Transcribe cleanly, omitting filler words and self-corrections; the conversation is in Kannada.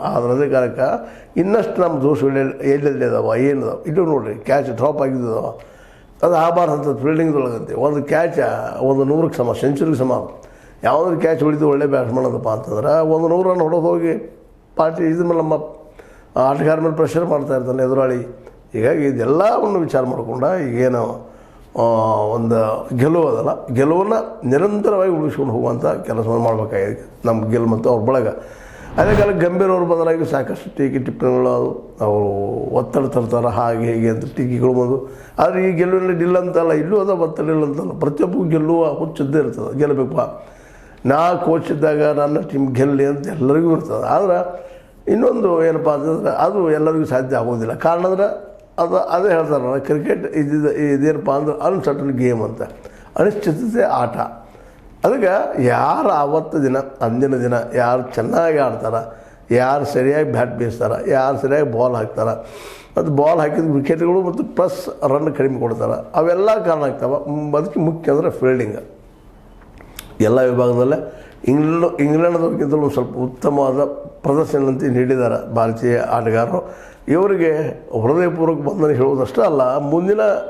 ಆದ್ರೆ ಅದೇ ಕಾರಣಕ್ಕೆ ಇನ್ನಷ್ಟು ನಮ್ಮ ದೋಷಗಳು ಎಲ್ಲೆಲ್ಲಿದಾವ ಏನಿದಾವೆ ಇದು ನೋಡಿರಿ ಕ್ಯಾಚ್ ಡ್ರಾಪ್ ಆಗಿದ್ದಾವೆ ಅದು ಆಗಬಾರ್ದಂಥ ಫೀಲ್ಡಿಂಗ್ದೊಳಗಂತೆ ಒಂದು ಕ್ಯಾಚ 100ಕ್ಕೆ ಸಮ ಸೆಂಚುರಿಗೆ ಸಮ ಯಾವುದಾದ್ರು ಕ್ಯಾಚ್ ಹೊಡಿತು ಒಳ್ಳೆ ಬ್ಯಾಟ್ಸ್ಮನ್ ಅದಪ್ಪ ಅಂತಂದ್ರೆ 100 ರನ್ ಹೊಡೆದು ಹೋಗಿ ಪಾರ್ಟಿ ಇದ್ರ ಮೇಲೆ ನಮ್ಮ ಆಟಗಾರ ಮೇಲೆ ಪ್ರೆಷರ್ ಮಾಡ್ತಾ ಇರ್ತಾನೆ ಎದುರಾಳಿ. ಹೀಗಾಗಿ ಇದೆಲ್ಲವನ್ನು ವಿಚಾರ ಮಾಡಿಕೊಂಡ ಈಗೇನು ಒಂದು ಗೆಲುವು ಅದಲ್ಲ, ಗೆಲುವನ್ನು ನಿರಂತರವಾಗಿ ಉಳಿಸ್ಕೊಂಡು ಹೋಗುವಂಥ ಕೆಲಸವನ್ನು ಮಾಡಬೇಕಾಗಿದೆ ನಮ್ಮ ಗೆಲ್ ಮತ್ತು ಅವ್ರ ಬಳಗ. ಅದೇ ಕಾಲಕ್ಕೆ ಗಂಭೀರ ಅವರು ಬದಲಾಗಿ ಸಾಕಷ್ಟು ಟಿಪ್ಪಣಿಗಳು ಅವರು ಒತ್ತಡ ತರ್ತಾರೆ ಹಾಗೆ ಹೀಗೆ ಅಂತ ಟೀಕೆಗಳು ಬಂದು. ಆದರೆ ಈ ಗೆಲುವಿನಲ್ಲಿ ಡಿಲ್ ಅಂತಲ್ಲ, ಇಲ್ಲೂ ಅದ ಒತ್ತಡ ಇಲ್ಲ ಅಂತಲ್ಲ, ಪ್ರತಿಯೊಬ್ಬರಿಗೂ ಗೆಲ್ಲುವ ಹುಚ್ಚಿದ್ದೇ ಇರ್ತದೆ. ಗೆಲ್ಲಬೇಕು, ನಾ ಕೋಚ್ ಇದ್ದಾಗ ನನ್ನ ಟೀಮ್ ಗೆಲ್ಲಿ ಅಂತ ಎಲ್ಲರಿಗೂ ಇರ್ತದೆ. ಆದರೆ ಇನ್ನೊಂದು ಏನಪ್ಪ ಅಂತಂದ್ರೆ ಅದು ಎಲ್ಲರಿಗೂ ಸಾಧ್ಯ ಆಗೋದಿಲ್ಲ. ಕಾರಣ ಅಂದರೆ ಅದೇ ಹೇಳ್ತಾರಲ್ಲ, ಕ್ರಿಕೆಟ್ ಇದೇನಪ್ಪ ಅಂದ್ರೆ ಅನ್ಸರ್ಟನ್ ಗೇಮ್ ಅಂತ, ಅನಿಶ್ಚಿತತೆ ಆಟ. ಅದಕ್ಕೆ ಯಾರು ಆವತ್ತು ದಿನ ಅಂದಿನ ದಿನ ಯಾರು ಚೆನ್ನಾಗಿ ಆಡ್ತಾರೆ, ಯಾರು ಸರಿಯಾಗಿ ಬ್ಯಾಟ್ ಬೀಸ್ತಾರೆ, ಯಾರು ಸರಿಯಾಗಿ ಬಾಲ್ ಹಾಕ್ತಾರೆ, ಮತ್ತು ಬಾಲ್ ಹಾಕಿದ ವಿಕೆಟ್ಗಳು ಮತ್ತು ಪ್ಲಸ್ ರನ್ ಕಡಿಮೆ ಕೊಡ್ತಾರೆ, ಅವೆಲ್ಲ ಕಾರಣ ಆಗ್ತವೆ. ಅದಕ್ಕೆ ಮುಖ್ಯ ಅಂದರೆ ಫೀಲ್ಡಿಂಗ್. ಎಲ್ಲ ವಿಭಾಗದಲ್ಲೇ ಇಂಗ್ಲೆಂಡ್ದವ್ರಿಗಿಂತಲೂ ಒಂದು ಸ್ವಲ್ಪ ಉತ್ತಮವಾದ ಪ್ರದರ್ಶನಂತೆ ನೀಡಿದ್ದಾರೆ ಭಾರತೀಯ ಆಟಗಾರರು. ಇವರಿಗೆ ಹೃದಯಪೂರ್ವಕ ಬಂಧನ ಹೇಳುವುದಷ್ಟೇ ಅಲ್ಲ, ಮುಂದಿನ